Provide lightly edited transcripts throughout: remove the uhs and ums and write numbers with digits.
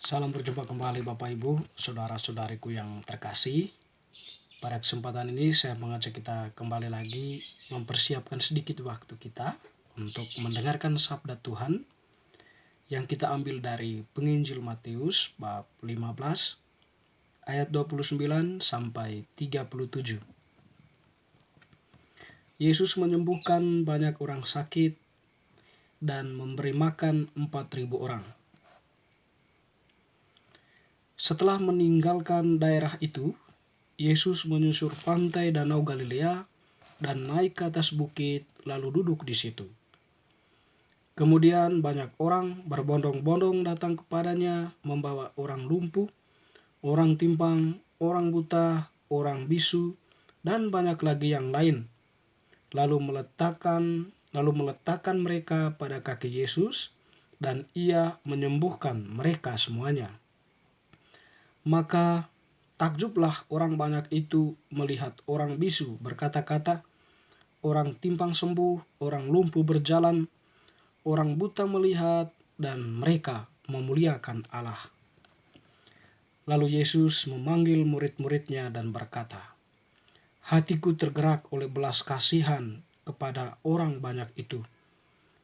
Salam berjumpa kembali Bapak Ibu, saudara-saudariku yang terkasih. Pada kesempatan ini saya mengajak kita kembali lagi mempersiapkan sedikit waktu kita untuk mendengarkan sabda Tuhan yang kita ambil dari Penginjil Matius bab 15 ayat 29 sampai 37. Yesus menyembuhkan banyak orang sakit dan memberi makan 4.000 orang. Setelah meninggalkan daerah itu, Yesus menyusur pantai Danau Galilea dan naik ke atas bukit lalu duduk di situ. Kemudian banyak orang berbondong-bondong datang kepadanya membawa orang lumpuh, orang timpang, orang buta, orang bisu, dan banyak lagi yang lain. Lalu meletakkan mereka pada kaki Yesus dan Ia menyembuhkan mereka semuanya. Maka takjublah orang banyak itu melihat orang bisu berkata-kata, orang timpang sembuh, orang lumpuh berjalan, orang buta melihat, dan mereka memuliakan Allah. Lalu Yesus memanggil murid-muridnya dan berkata, "Hatiku tergerak oleh belas kasihan kepada orang banyak itu.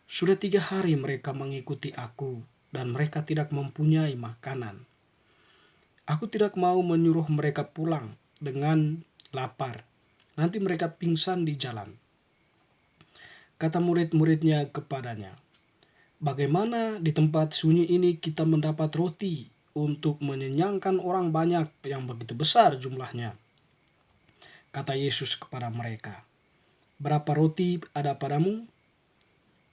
Sudah 3 hari mereka mengikuti aku, dan mereka tidak mempunyai makanan. Aku tidak mau menyuruh mereka pulang dengan lapar. Nanti mereka pingsan di jalan." Kata murid-muridnya kepadanya, "Bagaimana di tempat sunyi ini kita mendapat roti untuk mengenyangkan orang banyak yang begitu besar jumlahnya?" Kata Yesus kepada mereka, "Berapa roti ada padamu?"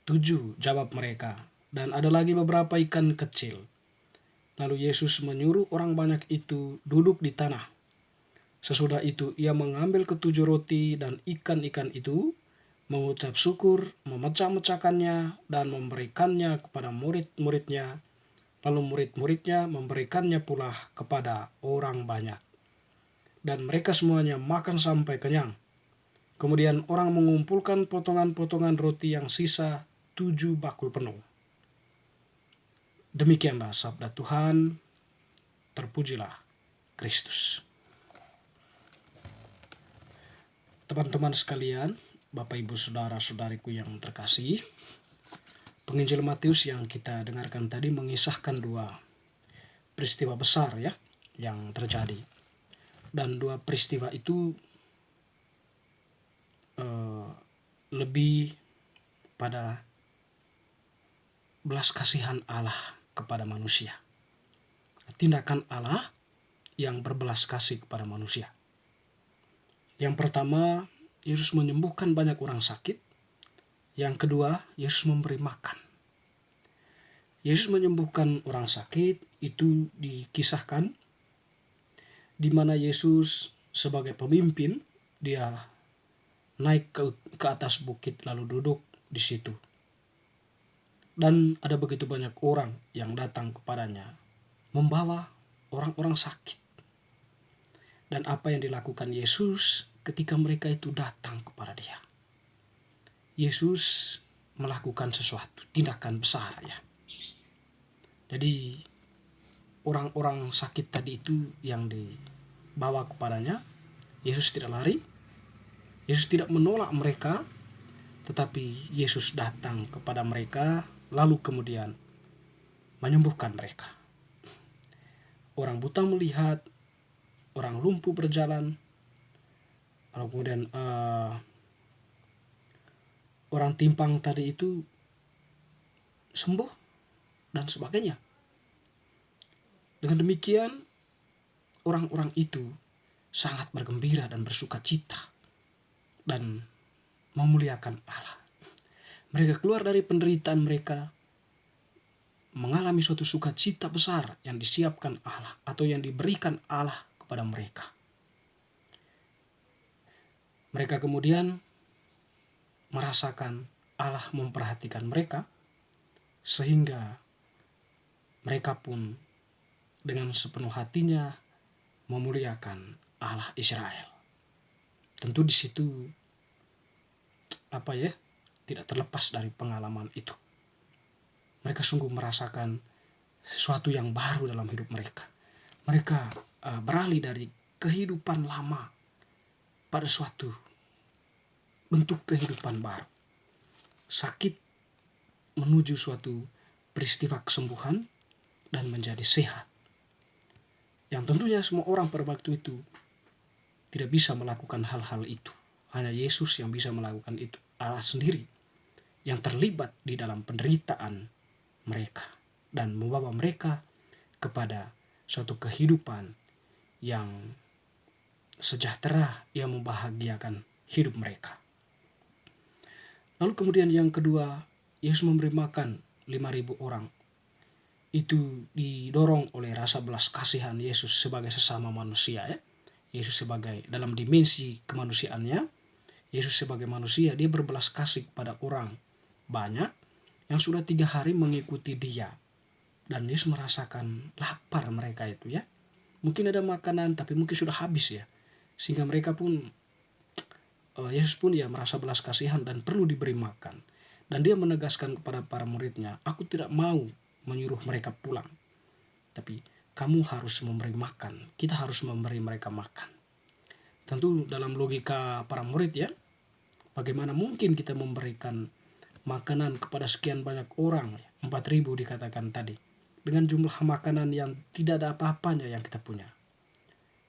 7, jawab mereka, "dan ada lagi beberapa ikan kecil." Lalu Yesus menyuruh orang banyak itu duduk di tanah. Sesudah itu ia mengambil ke-7 roti dan ikan-ikan itu, mengucap syukur, memecah-mecahkannya, dan memberikannya kepada murid-muridnya. Lalu murid-muridnya memberikannya pula kepada orang banyak. Dan mereka semuanya makan sampai kenyang. Kemudian orang mengumpulkan potongan-potongan roti yang sisa 7 bakul penuh. Demikianlah sabda Tuhan, terpujilah Kristus. Teman-teman sekalian, Bapak Ibu saudara-saudariku yang terkasih, Penginjil Matius yang kita dengarkan tadi mengisahkan 2 peristiwa besar ya yang terjadi. Dan 2 peristiwa itu lebih pada belas kasihan Allah kepada manusia. Tindakan Allah yang berbelas kasih kepada manusia. Yang pertama, Yesus menyembuhkan banyak orang sakit. Yang kedua, Yesus memberi makan. Yesus menyembuhkan orang sakit itu dikisahkan di mana Yesus sebagai pemimpin, dia naik ke atas bukit lalu duduk di situ. Dan ada begitu banyak orang yang datang kepadanya membawa orang-orang sakit. Dan apa yang dilakukan Yesus ketika mereka itu datang kepada dia? Yesus melakukan sesuatu, tindakan besar ya. Jadi orang-orang sakit tadi itu yang dibawa kepadanya, Yesus tidak lari, Yesus tidak menolak mereka, tetapi Yesus datang kepada mereka lalu kemudian menyembuhkan mereka. Orang buta melihat, orang lumpuh berjalan, lalu kemudian orang timpang tadi itu sembuh dan sebagainya. Dengan demikian orang-orang itu sangat bergembira dan bersuka cita dan memuliakan Allah. Mereka keluar dari penderitaan mereka, mengalami suatu sukacita besar yang disiapkan Allah atau yang diberikan Allah kepada mereka. Mereka kemudian merasakan Allah memperhatikan mereka, sehingga mereka pun dengan sepenuh hatinya memuliakan Allah Israel. Tentu di situ tidak terlepas dari pengalaman itu. Mereka sungguh merasakan sesuatu yang baru dalam hidup mereka. Mereka beralih dari kehidupan lama pada suatu bentuk kehidupan baru. Sakit menuju suatu peristiwa kesembuhan dan menjadi sehat. Yang tentunya semua orang pada waktu itu tidak bisa melakukan hal-hal itu. Hanya Yesus yang bisa melakukan itu. Allah sendiri yang terlibat di dalam penderitaan mereka dan membawa mereka kepada suatu kehidupan yang sejahtera yang membahagiakan hidup mereka. Lalu kemudian yang kedua, Yesus memberi makan 5.000 orang. Itu didorong oleh rasa belas kasihan Yesus sebagai sesama manusia, ya. Yesus sebagai dalam dimensi kemanusiaannya, Yesus sebagai manusia, dia berbelas kasih kepada orang banyak yang sudah 3 hari mengikuti dia. Dan Yesus merasakan lapar mereka itu, ya. Mungkin ada makanan tapi mungkin sudah habis, ya. Sehingga mereka pun, Yesus pun ya merasa belas kasihan dan perlu diberi makan. Dan dia menegaskan kepada para muridnya, aku tidak mau menyuruh mereka pulang. Tapi kamu harus memberi makan. Kita harus memberi mereka makan. Tentu dalam logika para murid, ya. Bagaimana mungkin kita memberikan makanan kepada sekian banyak orang, 4.000 dikatakan tadi. Dengan jumlah makanan yang tidak ada apa-apanya yang kita punya.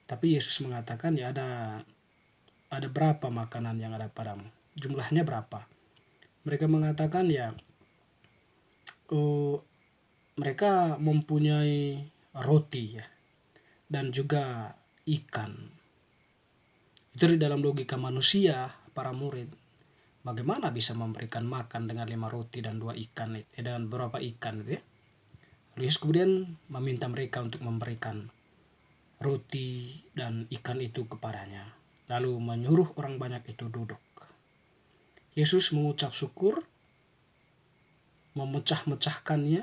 Tapi Yesus mengatakan, ya ada berapa makanan yang ada padamu? Jumlahnya berapa? Mereka mengatakan, ya mereka mempunyai roti, ya, dan juga ikan. Itu di dalam logika manusia, para murid, bagaimana bisa memberikan makan dengan 5 roti dan 2 ikan, dengan beberapa ikan, ya. Lalu Yesus kemudian meminta mereka untuk memberikan roti dan ikan itu kepadanya. Lalu menyuruh orang banyak itu duduk. Yesus mengucap syukur, memecah-mecahkannya,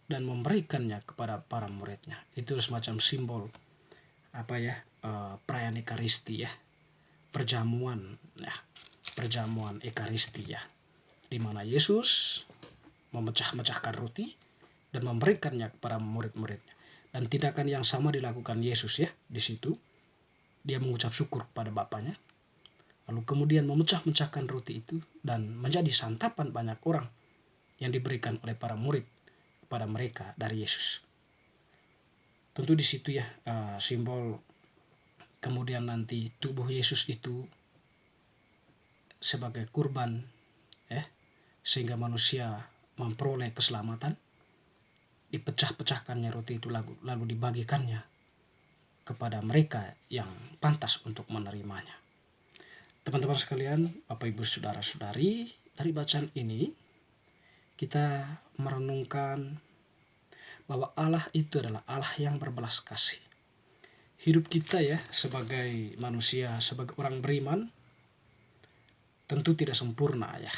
dan memberikannya kepada para muridnya. Itu semacam simbol perayaan Ekaristi, ya, perjamuan Ekaristi, ya, di mana Yesus memecah-mecahkan roti dan memberikannya kepada murid-muridnya. Dan tindakan yang sama dilakukan Yesus, ya, di situ. Dia mengucap syukur kepada Bapaknya, lalu kemudian memecah-mecahkan roti itu dan menjadi santapan banyak orang yang diberikan oleh para murid kepada mereka dari Yesus. Tentu di situ, ya, simbol kemudian nanti tubuh Yesus itu sebagai kurban, sehingga manusia memperoleh keselamatan. Dipecah-pecahkannya roti itu lalu dibagikannya kepada mereka yang pantas untuk menerimanya. Teman-teman sekalian, Bapak Ibu Saudara-saudari, dari bacaan ini kita merenungkan bahwa Allah itu adalah Allah yang berbelas kasih. Hidup kita, ya, sebagai manusia, sebagai orang beriman, tentu tidak sempurna, ya.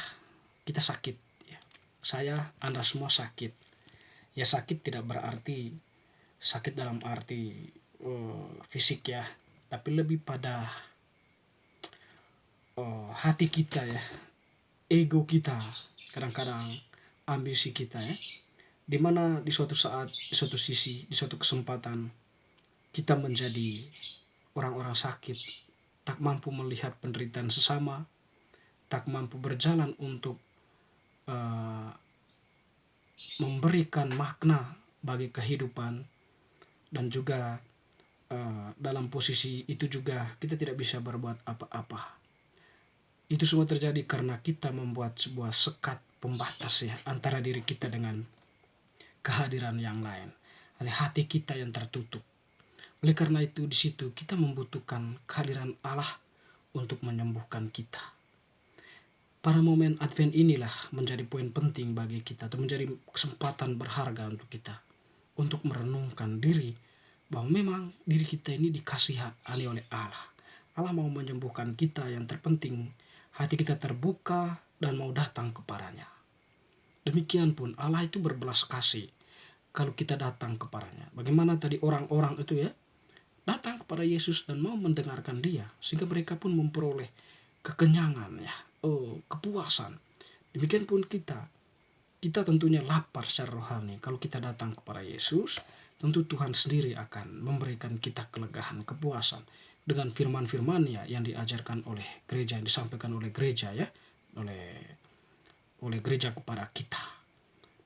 Kita sakit, ya. Saya, Anda semua sakit. Ya, sakit tidak berarti sakit dalam arti fisik, ya, tapi lebih pada hati kita, ya, ego kita, kadang-kadang ambisi kita, ya, dimana di suatu saat, di suatu sisi, di suatu kesempatan kita menjadi orang-orang sakit, tak mampu melihat penderitaan sesama, tak mampu berjalan untuk memberikan makna bagi kehidupan, dan juga dalam posisi itu juga kita tidak bisa berbuat apa-apa. Itu semua terjadi karena kita membuat sebuah sekat pembatas, ya, antara diri kita dengan kehadiran yang lain. Hati kita yang tertutup. Oleh karena itu di situ kita membutuhkan kehadiran Allah untuk menyembuhkan kita. Pada momen Advent inilah menjadi poin penting bagi kita, atau menjadi kesempatan berharga untuk kita, untuk merenungkan diri bahwa memang diri kita ini dikasihani oleh Allah. Allah mau menyembuhkan kita, yang terpenting hati kita terbuka dan mau datang kepadanya. Demikian pun Allah itu berbelas kasih kalau kita datang kepadanya. Bagaimana tadi orang-orang itu, ya, datang kepada Yesus dan mau mendengarkan dia, sehingga mereka pun memperoleh kekenyangan, ya, kepuasan. Demikian pun kita, kita tentunya lapar secara rohani. Kalau kita datang kepada Yesus, tentu Tuhan sendiri akan memberikan kita kelegahan, kepuasan dengan firman-firman-Nya yang diajarkan oleh gereja, yang disampaikan oleh gereja ya, oleh gereja kepada kita.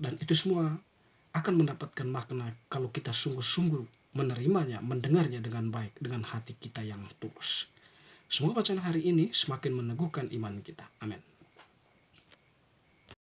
Dan itu semua akan mendapatkan makna kalau kita sungguh-sungguh menerimanya, mendengarnya dengan baik, dengan hati kita yang tulus. Semoga bacaan hari ini semakin meneguhkan iman kita. Amin.